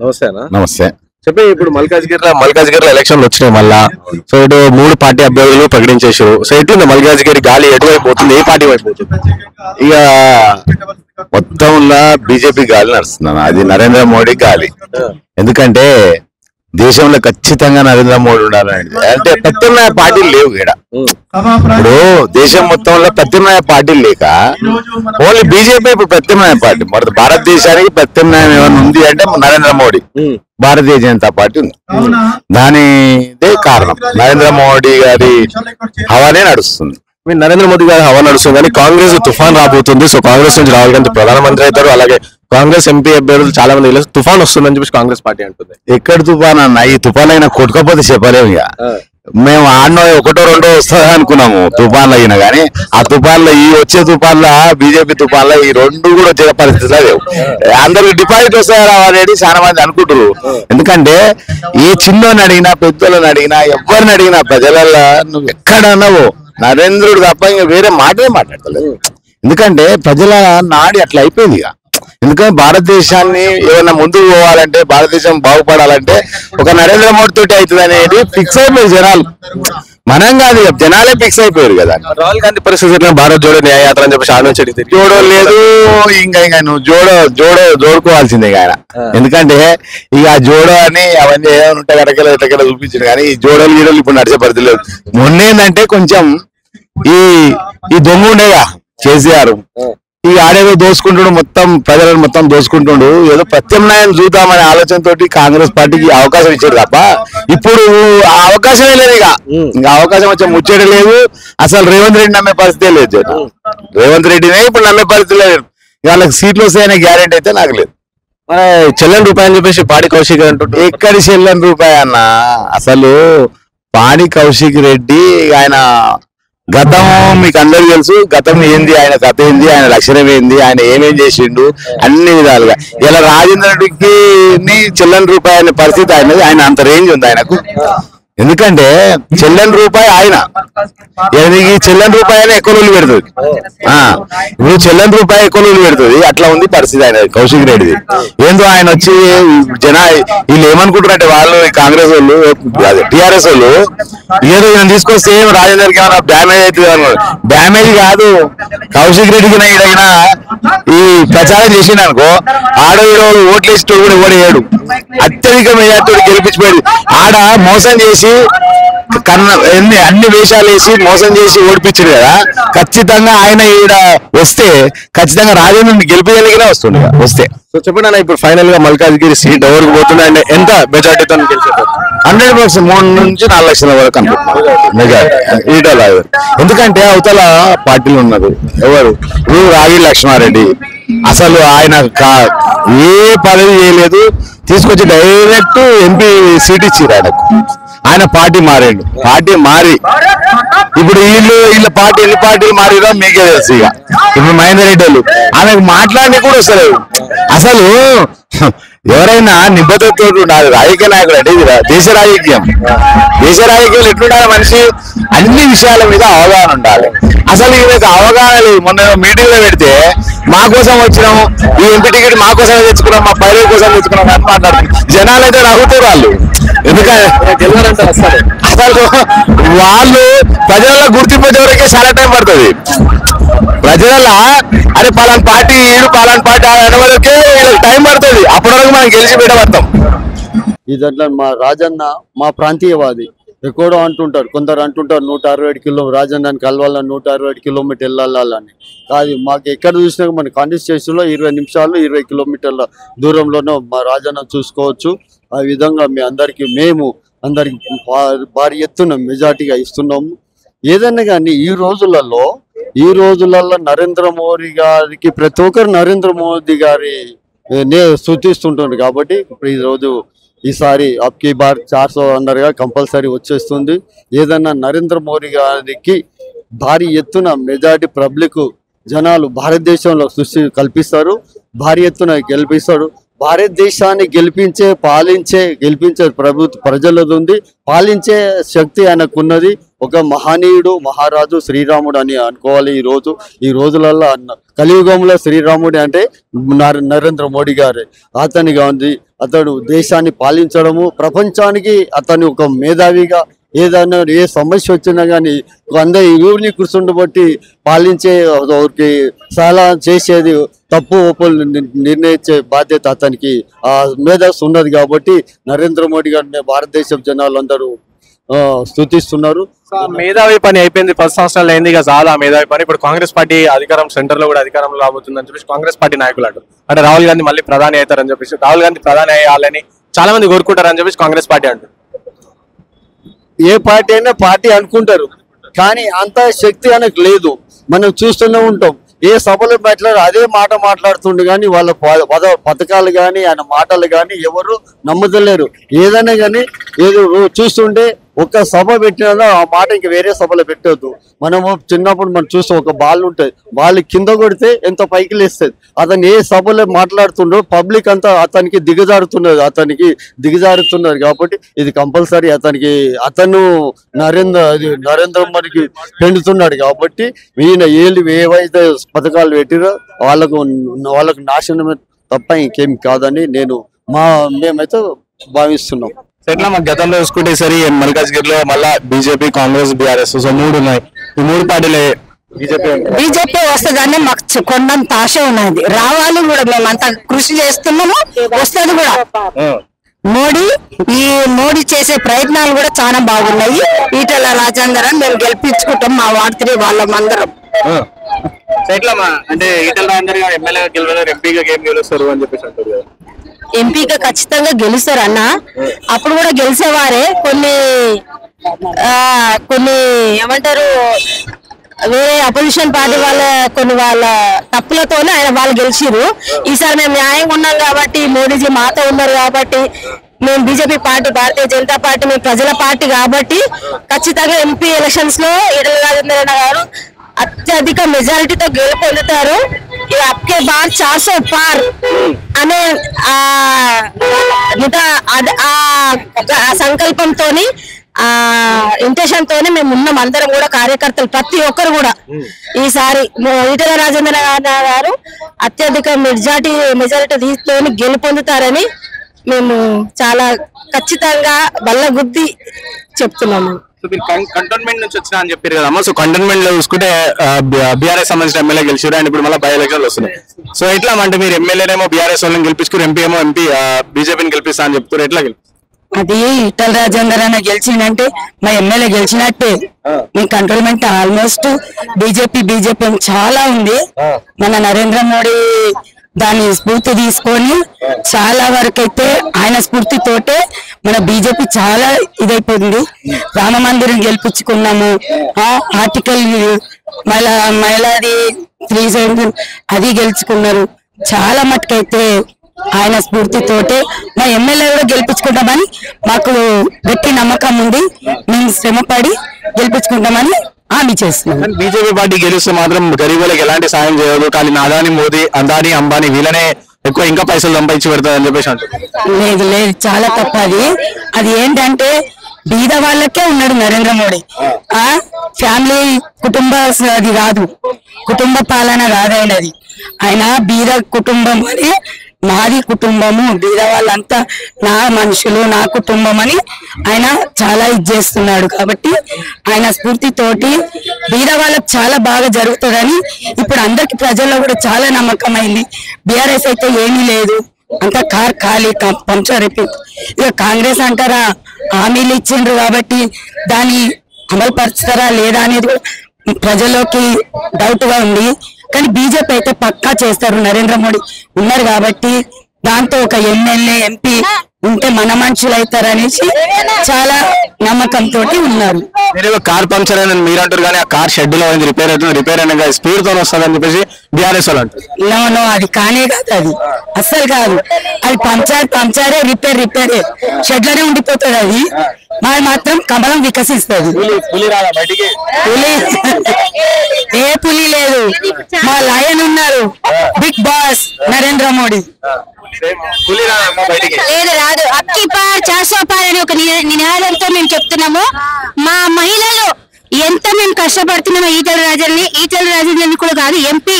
నమస్తేనా. నమస్తే. చెప్పి ఇప్పుడు మల్కాజ్గిరిలో ఎలక్షన్లు వచ్చినాయి మళ్ళా. సో ఇటు 3 పార్టీ అభ్యర్థులు ప్రకటించేసారు. సో ఎట్లుంది మల్కాజ్గిరి గాలి ఎటువైపు పోతుంది, ఏ పార్టీ వైపు పోతుంది? ఇక మొత్తంలో బీజేపీ గాలి నడుస్తున్నాను, అది నరేంద్ర మోడీ గాలి. ఎందుకంటే దేశంలో ఖచ్చితంగా నరేంద్ర మోడీ ఉండాలని, అంటే ప్రత్యామ్నాయ పార్టీలు లేవు ఇక్కడ. ఇప్పుడు దేశం మొత్తంలో ప్రత్యామ్నాయ పార్టీలు లేక ఓన్లీ బీజేపీ ఇప్పుడు ప్రత్యామ్నాయ పార్టీ. మరి భారతదేశానికి ప్రత్యామ్నాయం ఏమైనా ఉంది అంటే నరేంద్ర మోడీ, భారతీయ జనతా పార్టీ ఉంది. దానిదే కారణం నరేంద్ర మోడీ గారి హవానే నడుస్తుంది. నరేంద్ర మోదీ గారి హవా నడుస్తుంది కానీ కాంగ్రెస్ తుఫాన్ రాబోతుంది. సో కాంగ్రెస్ నుంచి రాహుల్ గాంధీ ప్రధానమంత్రి అవుతారు. అలాగే కాంగ్రెస్ ఎంపీ అభ్యర్థులు చాలా మంది తుఫాన్ వస్తుందని చెప్పేసి కాంగ్రెస్ పార్టీ అంటుంది. ఎక్కడ తుఫాన్ అన్న, ఈ తుఫాన్ అయినా కొట్టుకపోతే చెప్పలేము. ఇక మేము ఆడనో 1-2 వస్తుందా అనుకున్నాము తుఫాన్లు అయినా, కానీ ఆ తుఫాన్లో ఈ వచ్చే తుఫాన్లో బీజేపీ తుఫాన్లో ఈ 2 కూడా వచ్చే పరిస్థితిలో లేవు. అందరికి డిపాజిట్ వస్తారా అనేది చాలా మంది అనుకుంటారు. ఎందుకంటే ఏ చిన్నోని అడిగినా పెద్దోళ్ళని అడిగినా ఎవరిని అడిగినా ప్రజలలో నువ్వు ఎక్కడన్నావు నరేంద్రుడు తప్ప ఇంకా వేరే మాటలే మాట్లాడతలేదు. ఎందుకంటే ప్రజల నాడి అట్లా అయిపోయింది. ఇక ఎందుకంటే భారతదేశాన్ని ఏమైనా ముందుకు పోవాలంటే, భారతదేశం బాగుపడాలంటే ఒక నరేంద్ర మోడీ తోటి అవుతుంది అనేది ఫిక్స్ అయిపోయారు జనాలు. మనం కాదు, జనాలే ఫిక్స్ అయిపోయారు కదా. రాహుల్ గాంధీ పరిస్థితి భారత్ జోడో న్యాయయాత్ర అని చెప్పేసి ఆలోచించి జోడో లేదు, ఇంకా నువ్వు జోడుకోవాల్సిందే ఆయన. ఎందుకంటే ఇక జోడో అని అవన్నీ ఏమైనా ఉంటే ఎటకెళ్ళ చూపించారు, కానీ ఈ జోడోలు గీడోలు ఇప్పుడు నడిచే పరిస్థితి లేదు. మొన్నేందంటే కొంచెం ఈ దొంగ ఉండేగా కేసీఆర్, ఈ ఆడేదో దోసుకుంటుండు, మొత్తం ప్రజలను మొత్తం దోసుకుంటుండు. ఏదో ప్రత్యామ్నాయం చూద్దామనే ఆలోచనతో కాంగ్రెస్ పార్టీకి అవకాశం ఇచ్చారు తప్ప ఇప్పుడు ఆ అవకాశమే లేదు. ఇంకా అవకాశం వచ్చే ముచ్చట లేదు. అసలు రేవంత్ రెడ్డి నమ్మే పరిస్థితే లేదు. రేవంత్ రెడ్డినే ఇప్పుడు నమ్మే పరిస్థితి లేదు. వాళ్ళకి సీట్లు వస్తాయనే గ్యారెంటీ అయితే నాకు లేదు. మన చెల్లని రూపాయి అని చెప్పేసి పాడి కౌశిక్ అంటుంటే ఎక్కడి చెల్లని రూపాయి అన్న, అసలు పాడి కౌశిక్ రెడ్డి ఆయన గతం మీకు అందరికి తెలుసు. గతం ఏంది, ఆయన కథ ఏంది, ఆయన లక్షణం ఏంది, ఆయన ఏమేం చేసిండు అన్ని విధాలుగా. ఇలా రాజేంద్ర రెడ్డికి చెల్లని రూపాయి అనే పరిస్థితి ఆయన అంత రేంజ్ ఉంది ఆయనకు. ఎందుకంటే చెల్లని రూపాయి ఆయన చెల్లని రూపాయి అయినా ఎక్కువ రోజులు పెడుతుంది. ఇప్పుడు చెల్లని రూపాయి ఎక్కువ రోజులు పెడుతుంది. అట్లా ఉంది పరిస్థితి ఆయన కౌశిక్ రెడ్డిది. ఏందో ఆయన వచ్చి వీళ్ళు ఏమనుకుంటారంటే వాళ్ళు కాంగ్రెస్ వాళ్ళు టిఆర్ఎస్ వాళ్ళు ఏదో ఈయన తీసుకొస్తే రాజేందర్కి ఏమైనా డ్యామేజ్ అవుతుంది అన్నారు. డ్యామేజ్ కాదు, కౌశిక్ రెడ్డికి ఈడైనా ఈ ప్రచారం చేసిండు అనుకో, ఆడో ఓట్లు వేసి కూడా ఓడేయాడు. అత్యధిక మెజార్టీ గెలిపించిపోయాడు. ఆడ మోసం చేసి అన్ని వేషాలు వేసి మోసం చేసి ఓడిపించాడు కదా. ఖచ్చితంగా ఆయన ఈడ వస్తే ఖచ్చితంగా రాజేంద్రుని గెలిపించగలిగినా వస్తుండే వస్తే. సో చెప్పండి అన్న, ఇప్పుడు ఫైనల్ గా మల్కాజ్గిరి సీట్ ఎవరికి పోతుంది అండ్ ఎంత మెజార్టీతో 100% 3 నుంచి 4 లక్షల వరకు అనుకుంటున్నాను మెజార్టీ. ఎందుకంటే అవతల పార్టీలు ఉన్నారు ఎవరు, రాగి లక్ష్మారెడ్డి అసలు ఆయన ఏ పదవి చేయలేదు, తీసుకొచ్చి డైరెక్ట్ ఎంపీ సీట్ ఇచ్చారు ఆయనకు. ఆయన పార్టీ మారాడు. పార్టీ మారి ఇప్పుడు వీళ్ళ పార్టీ ఎన్ని పార్టీలు మారిరో మీకే తెలుసు. ఇక ఇప్పుడు మహేందర్ రెడ్డి వాళ్ళు ఆమెకు మాట్లాడి కూడా వస్తలేదు. అసలు ఎవరైనా నిబద్ధతతో ఉండాలి. రాజకీయ నాయకుడు అంటే ఇది దేశ రాజకీయం. దేశ రాజకీయాలు ఎట్లుండాలి, మనిషి అన్ని విషయాల మీద అవగాహన ఉండాలి. అసలు ఈమెకు అవగాహన లేదు. మొన్న మీటింగ్ లో పెడితే మా కోసం వచ్చినాము, ఈ ఎంపీ టికెట్ మా కోసమే తెచ్చుకున్నాం, మా పైరు కోసం తెచ్చుకున్నాం అని మాట్లాడుతున్నారు. జనాలు అయితే రఘుతారు వాళ్ళు. ఎందుకంటే అసలు వాళ్ళు ప్రజల గుర్తింపు వచ్చేవరకే చాలా టైం పడుతుంది. ప్రజల అరే పలానా పార్టీ పలానా పార్టీ అనే వరకే టైం పడుతుంది. అప్పటి వరకు మనం గెలిచి పెట్టబడతాం. ఇదట్లా మా రాజన్న మా ప్రాంతీయవాది ఎక్కడో అంటుంటారు. కొందరు అంటుంటారు 167 కిలోమీటర్ రాజన్నాన్ని కలవాలని 167 కిలోమీటర్ వెళ్ళాలని. కాదు, మాకు ఎక్కడ చూసినా మన కాన్స్టిట్యూన్సీలో 20 నిమిషాలు 20 కిలోమీటర్ల దూరంలోనూ మా రాజన్న చూసుకోవచ్చు. ఆ విధంగా మేము అందరికి భారీ ఎత్తున మెజార్టీగా ఇస్తున్నాము. ఏదన్నా కానీ ఈ రోజులలో నరేంద్ర మోడీ గారికి ప్రతి ఒక్కరు నరేంద్ర మోదీ గారి స్తుతిస్తుంటారు. కాబట్టి ఇప్పుడు ఈరోజు ఈసారి అబ్కీ బార్ 400 అన్నర్గా కంపల్సరీ వచ్చేస్తుంది. ఏదన్నా నరేంద్ర మోడీ గారికి భారీ ఎత్తున మెజార్టీ పబ్లిక్ జనాలు భారతదేశంలో సృష్టి కల్పిస్తారు, భారీ ఎత్తున గెలిపిస్తారు. భారతదేశాన్ని గెలిపించే ప్రజలది ఉంది. పాలించే శక్తి ఆయనకున్నది. ఒక మహనీయుడు, మహారాజు శ్రీరాముడు అని అనుకోవాలి. ఈ రోజులలో కలియుగంలో శ్రీరాముడి అంటే నరేంద్ర మోడీ గారే. అతనిగా ఉంది, అతడు దేశాన్ని పాలించడము, ప్రపంచానికి అతను ఒక మేధావిగా ఏదైనా ఏ సమస్య వచ్చినా కానీ అందరి ఊరిని కూర్చుండబట్టి పాలించే సలహా చేసేది, తప్పు ఒప్పులు నిర్ణయించే బాధ్యత అతనికి ఆ మేధస్సు ఉన్నది. కాబట్టి నరేంద్ర మోడీ గారిని భారతదేశం జనాలు అందరూ స్తుతిస్తున్నారు. మేధావి పని అయిపోయింది, 10 సంవత్సరాలు అయింది, ఇక చాలా మేధావి పని. ఇప్పుడు కాంగ్రెస్ పార్టీ అధికారం సెంటర్ లో కూడా అధికారంలో రాబోతుందని చెప్పేసి కాంగ్రెస్ పార్టీ నాయకులు అంటారు. అంటే రాహుల్ గాంధీ మళ్ళీ ప్రధాని అవుతారని చెప్పేసి, రాహుల్ గాంధీ ప్రధాని అయ్యాలని చాలా మంది కోరుకుంటారని చెప్పేసి కాంగ్రెస్ పార్టీ అంటారు. ఏ పార్టీ అయినా పార్టీ అనుకుంటారు, కానీ అంత శక్తి ఆయనకు లేదు. మనం చూస్తూనే ఉంటాం, ఏ సభలో మాట్లాడారు అదే మాట మాట్లాడుతుండే, కానీ వాళ్ళ పథకాలు కానీ ఆయన మాటలు కానీ ఎవరు నమ్మదలేరు. ఏదైనా కానీ ఏదో చూస్తుంటే ఒక సభ పెట్టినా ఆ మాట ఇంక వేరే సభలో పెట్టొద్దు. మనము చిన్నప్పుడు మనం చూస్తే ఒక బాల్ ఉంటుంది, బాల్ కింద కొడితే ఎంత పైకి లేస్తుంది. అతను ఏ సభలో మాట్లాడుతుండో పబ్లిక్ అంతా అతనికి దిగజారుతున్నారు. కాబట్టి ఇది కంపల్సరీ అతను నరేంద్ర మోడీకి పెండుతున్నాడు. కాబట్టి ఈయన ఏవైతే పథకాలు పెట్టిరో వాళ్ళకు నాశనమే తప్ప ఇంకేం కాదని మేమైతే భావిస్తున్నాం. ఎట్లా మన గతంలో చూసుకుంటే సరి మల్కాజ్గిరిలో మళ్ళా బీజేపీ, కాంగ్రెస్, బీఆర్ఎస్ సో 3 ఉన్నాయి. ఈ 3 పార్టీలే బీజేపీ వస్తుందని మాకు కొండంత ఆశ ఉన్నది. రావాలి కూడా, మేమంతా కృషి చేస్తున్నాము, వస్తుంది కూడా. మోడీ చేసే ప్రయత్నాలు కూడా చాలా బాగున్నాయి. ఈటల రాజేందర్ మేము గెలిపించుకుంటాం, మా వార్తని వాళ్ళమందరం. ఎట్లా అంటే ఈటల రాజేందర్ గారు ఎమ్మెల్యేగా గెలవలేరు, ఎంపీగా ఏం గెలుస్తారు అని చెప్పేసి అంటారు కదా. ఎంపీగా ఖచ్చితంగా గెలుస్తారు అన్న. అప్పుడు కూడా గెలిచేవారే, కొన్ని ఏమంటారు వేరే అపోజిషన్ పార్టీ వాళ్ళ తప్పులతోనే వాళ్ళు గెలిచిరు. ఈసారి మేము న్యాయంగా ఉన్నాం కాబట్టి, మోడీజీ మాతో ఉన్నారు కాబట్టి, మేము BJP party, Bharatiya Janata party, మేము ప్రజల పార్టీ కాబట్టి ఖచ్చితంగా ఎంపీ ఎలక్షన్స్ లో ఈటల రాజేందర్ గారు అత్యధిక మెజారిటీతో గెలుపొందుతారు. అప్కే బార్ 400 పార్ అనే సంకల్పంతో ఇంటెన్షన్ తోనే మేము ఉన్నాం. అందరం కూడా కార్యకర్తలు ప్రతి ఒక్కరు కూడా ఈసారి ఈటల రాజేందర్ గారు అత్యధిక మెజారిటీ తీసుకొని గెలుపొందుతారని మేము చాలా ఖచ్చితంగా బల్లగుద్ది చెప్తున్నాము. కంటోన్మెంట్ నుంచి వచ్చినా అని చెప్పారు కదమ్మా. సో కంటోన్మెంట్ లో చూసుకుంటే బీఆర్ఎస్ సంబంధించిన ఎమ్మెల్యే గెలిచారు, అండ్ ఇప్పుడు మళ్ళీ బై ఎలక్షన్లు వస్తున్నాయి. సో ఎట్లా అంటే మీరు ఎమ్మెల్యేనేమో బీఆర్ఎస్ వాళ్ళని గెలిపించుకుని, ఎంపీ ఏమో బీజేపీని గెలిపిస్తా అని చెప్తారు. ఎట్లా అది ఈటల రాజేందర్ అన్న గెలిచిందంటే మా ఎమ్మెల్యే గెలిచినట్టే. మీ కంట్రోల్మెంట్ ఆల్మోస్ట్ బీజేపీ చాలా ఉంది. మన నరేంద్ర మోడీ దాని స్ఫూర్తి తీసుకొని చాలా వరకు అయితే ఆయన స్ఫూర్తితోటే మన బీజేపీ చాలా ఇదైపోయింది. రామ మందిరం గెలిపించుకున్నాము, ఆర్టికల్ మహిళది 370 అది గెలుచుకున్నారు. చాలా మటుకైతే ఆయన స్ఫూర్తితోటే మా ఎమ్మెల్యే కూడా గెలిపించుకుంటామని మాకు గట్టి నమ్మకం ఉంది. మేము శ్రమపడి గెలిపించుకుంటామని హామీ చేస్తున్నాం. బీజేపీ పార్టీ గెలిస్తే మాత్రం గరీబులకు ఎలాంటి సాయం చేయదు, కానీ అదాని, మోదీ, అంబానీ, వీళ్ళనే ఎక్కువ ఇంకా పైసలు సంపాదించి పెడతారు అని చెప్పేసి అంటారు. లేదు, చాలా తప్ప. అది ఏంటంటే బీద వాళ్ళకే ఉన్నాడు నరేంద్ర మోడీ. ఫ్యామిలీ అది కాదు, కుటుంబ పాలన కాదైనది. ఆయన బీద కుటుంబం అని, నాది కుటుంబము, బీద వాళ్ళంతా నా మనుషులు, నా కుటుంబం అని ఆయన చాలా చేస్తున్నాడు. కాబట్టి ఆయన స్ఫూర్తితోటి బీద వాళ్ళకి చాలా బాగా జరుగుతుందని ఇప్పుడు అందరికి ప్రజల్లో కూడా చాలా నమ్మకం అయింది. బీఆర్ఎస్ అయితే ఏమీ లేదు, అంతా కార్ ఖాళీ, పంచర్ అయిపోయింది. ఇక కాంగ్రెస్ అంటారా, హామీలు ఇచ్చిండ్రు కాబట్టి దాన్ని అమలు పరుస్తారా లేదా అనేది ప్రజల్లోకి డౌట్ గా ఉంది. కానీ బీజేపీ అయితే పక్కా చేస్తారు. నరేంద్ర మోడీ ఉన్నారు కాబట్టి దాంతో ఒక ఎమ్మెల్యే, ఎంపీ ఉంటే మన మనుషులు అవుతారనేసి చాలా నమ్మకంతో ఉన్నారు. కార్ పంక్చర్ అని మీరు అంటారు, కానీ ఆ కార్ షెడ్ లో రిపేర్ అవుతుంది, రిపేర్ అయినా స్పీడ్ తో వస్తుంది అని చెప్పేసి బీఆర్ఎస్ వాళ్ళు అంటారు. నో, అది కానే కాదు, అది అస్సలు కాదు. అది పంచరే, రిపేరే, షెడ్ లోనే ఉండిపోతుంది. అది మరి మాత్రం కమలం వికసిస్తుంది. పులి లేదు, మా లయన్ ఉన్నారు, బిగ్ బాస్ నరేంద్ర మోడీ. లేదు, రాదు. అప్కి పార్ 400 పార్ అని ఒక నినాదంతో మేము చెప్తున్నాము. మా మహిళలు ఎంత మేము కష్టపడుతున్నామో ఈటల రాజేంద్రని కూడా కాదు, ఎంపీ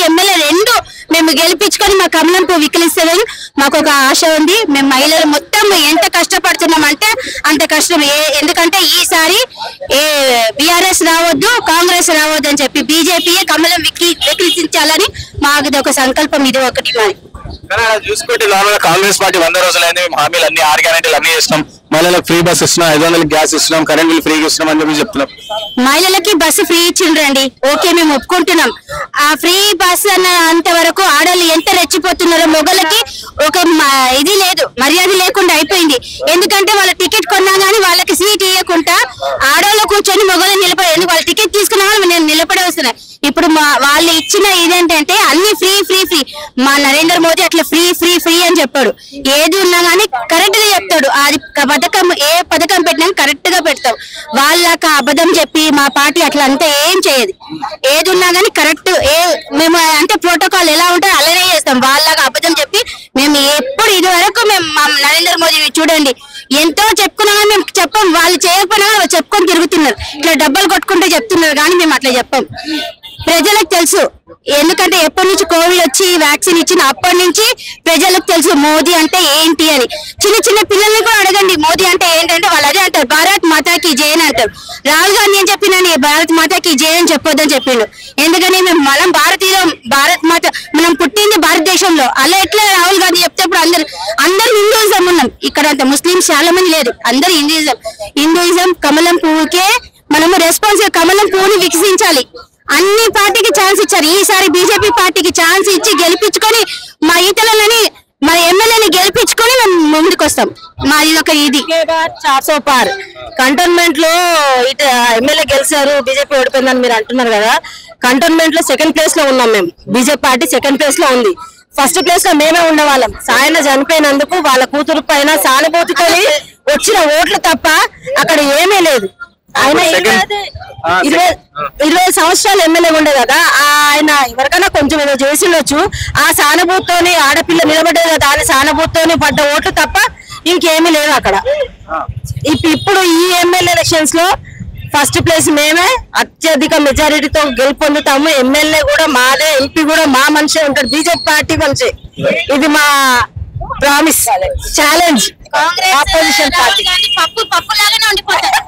ఎమ్మెల్యే రెండు మేము గెలిపించుకొని మా కమలం పువ్వు వికలిస్తుందని మాకు ఒక ఆశ ఉంది. మేము మహిళలు మొత్తం ఎంత కష్టపడుతున్నామంటే అంత కష్టం. ఎందుకంటే ఈసారి బీఆర్ఎస్ రావద్దు, కాంగ్రెస్ రావద్దు అని చెప్పి బీజేపీ కమలం వికలించాలని మాకు ఒక సంకల్పం. ఇది ఒకటి మరి. చూసుకుంటే నార్మల్ కాంగ్రెస్ పార్టీ 100 రోజులైంది, మేము హామీలు అన్ని 6 గ్యారెంటీలు అన్ని చేస్తున్నాం, మహిళలకు ఫ్రీ బస్ ఇస్తున్నాం, 500 గ్యాస్ ఇస్తున్నాం, కరెంట్ బిల్ ఫ్రీగా ఇస్తున్నాం అని చెప్పి చెప్తున్నాం. మహిళలకి బస్సు ఫ్రీ ఇచ్చిండ్రండి, ఓకే మేము ఒప్పుకుంటున్నాం. ఆ ఫ్రీ బస్ అన్నంత వరకు ఆడవాళ్ళు ఎంత రెచ్చిపోతున్నారో, మొగలకి ఒక ఇది లేదు, మర్యాద లేకుండా అయిపోయింది. ఎందుకంటే వాళ్ళ టికెట్ కొన్నా గానీ వాళ్ళకి సీట్ ఇవ్వకుండా ఆడవాళ్ళు కూర్చొని మొగలు నిలబడి, ఎందుకు వాళ్ళ టికెట్ తీసుకున్నా వాళ్ళు నేను నిలబడి వస్తున్నాను. ఇప్పుడు వాళ్ళు ఇచ్చిన ఇదేంటంటే అన్ని ఫ్రీ ఫ్రీ ఫ్రీ. మా నరేంద్ర మోదీ అట్లా ఫ్రీ ఫ్రీ ఫ్రీ అని చెప్పాడు. ఏది ఉన్నా గానీ కరెక్ట్ గా చెప్తాడు. అది పథకం ఏ పథకం పెట్టినా కరెక్ట్ గా పెడతాం. వాళ్ళకి అబద్ధం చెప్పి మా పార్టీ అట్లా అంతా ఏం చేయదు. ఏది ఉన్నా గానీ కరెక్ట్, మేము అంటే ప్రోటోకాల్ ఎలా ఉంటాయో అలానే చేస్తాం. వాళ్ళకి అబద్ధం చెప్పి మేము ఎప్పుడు ఇది వరకు మేము నరేంద్ర మోదీ చూడండి ఎంతో చెప్పుకున్నా మేము చెప్పాం. వాళ్ళు చేయకపోయినా చెప్పుకొని తిరుగుతున్నారు, ఇట్లా డబ్బులు కొట్టుకుంటే చెప్తున్నారు కానీ మేము అట్లా చెప్పాం. ప్రజలకు తెలుసు, ఎందుకంటే ఎప్పటి నుంచి కోవిడ్ వచ్చి వ్యాక్సిన్ ఇచ్చిన అప్పటి నుంచి ప్రజలకు తెలుసు మోదీ అంటే ఏంటి అని. చిన్న చిన్న పిల్లల్ని కూడా అడగండి మోదీ అంటే ఏంటంటే వాళ్ళు అదే అంటారు, భారత్ మాతాకి జై అని అంటారు. రాహుల్ గాంధీ ఏం చెప్పినాను, భారత్ మాతాకి జై అని చెప్పొద్దని చెప్పిండు. ఎందుకని మనం భారతీయులం, భారత్ మాత మనం పుట్టింది భారతదేశంలో. అలా ఎట్లా రాహుల్ గాంధీ చెప్తే అందరు హిందూయిజం ఉన్నాం ఇక్కడ, అంత ముస్లింస్ చాలా మంది లేదు, అందరు హిందూయిజం కమలం పువ్వుకే మనము రెస్పాన్సిబుల్. కమలం పువ్వుని వికసించాలి. అన్ని పార్టీకి ఛాన్స్ ఇచ్చారు, ఈసారి బీజేపీ పార్టీకి ఛాన్స్ ఇచ్చి గెలిపించుకొని మా ఈటలని మా ఎమ్మెల్యేని గెలిపించుకొని మేము ముందుకు వస్తాం. మాది ఒక ఇది 400 పార్ కంటోన్మెంట్ లో ఎమ్మెల్యే గెలిచారు, బీజేపీ ఓడిపోయిందని మీరు అంటున్నారు కదా. కంటోన్మెంట్ లో 2nd ప్లేస్ లో ఉన్నాం మేము, బీజేపీ పార్టీ 2nd ప్లేస్ లో ఉంది. 1st ప్లేస్ లో మేమే ఉండేవాళ్ళం. సాయన చనిపోయినందుకు వాళ్ళ కూతురు పైన సానుభూతితో వచ్చిన ఓట్లు తప్ప అక్కడ ఏమీ లేదు. ఆయన 20 సంవత్సరాలు ఎమ్మెల్యే ఉండే కదా, ఆయన ఎవరికైనా కొంచెం ఏదో చేసిండొచ్చు. ఆ సానుభూతితోని ఆడపిల్ల నిలబడ్డది కదా, దాని సానుభూతితోని పడ్డ ఓట్లు తప్ప ఇంకేమీ లేదు అక్కడ. ఇప్పుడు ఈ ఎమ్మెల్యే ఎలక్షన్స్ లో 1st ప్లేస్ మేమే అత్యధిక మెజారిటీతో గెలుపొందుతాము. ఎమ్మెల్యే కూడా మాదే, ఎంపీ కూడా మా మనిషే ఉంటాడు, బీజేపీ పార్టీ మనిషి. ఇది మా ప్రామిస్, ఛాలెంజ్. ఆపోజిషన్ పార్టీ పప్పు లాగానే ఉండిపోతారు.